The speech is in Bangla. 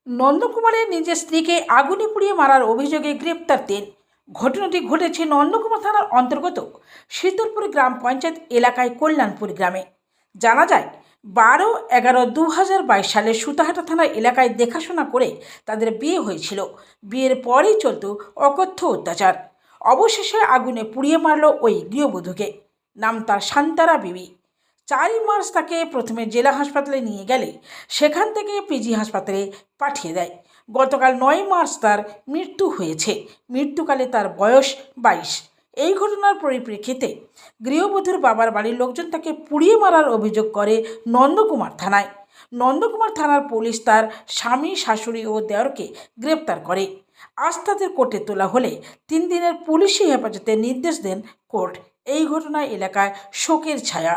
নন্দকুমারের নিজের স্ত্রীকে আগুনে পুড়িয়ে মারার অভিযোগে গ্রেপ্তার ৩। ঘটনাটি ঘটেছে নন্দকুমার থানার অন্তর্গত শীতলপুর গ্রাম পঞ্চায়েত এলাকায় কল্যাণপুর গ্রামে। জানা যায় 12/11/2022 সালে সুতাহাটা থানা এলাকায় দেখাশোনা করে তাদের বিয়ে হয়েছিল। বিয়ের পরেই চলত অকথ্য অত্যাচার। অবশেষে আগুনে পুড়িয়ে মারল ওই গৃহবধূকে। নাম তার শান্তারা বিবি। 4 মার্চ তাকে প্রথমে জেলা হাসপাতালে নিয়ে গেলে সেখান থেকে পিজি হাসপাতালে পাঠিয়ে দেয়। গতকাল 9 মার্চ তার মৃত্যু হয়েছে। মৃত্যুকালে তার বয়স 22। এই ঘটনার পরিপ্রেক্ষিতে গৃহবধূর বাবার বাড়ির লোকজন তাকে পুড়িয়ে মারার অভিযোগ করে নন্দকুমার থানায়। নন্দকুমার থানার পুলিশ তার স্বামী, শাশুড়ি ও দেওরকে গ্রেপ্তার করে। আজ তাদের কোর্টে তোলা হলে 3 দিনের পুলিশি হেফাজতের নির্দেশ দেন কোর্ট। এই ঘটনায় এলাকায় শোকের ছায়া।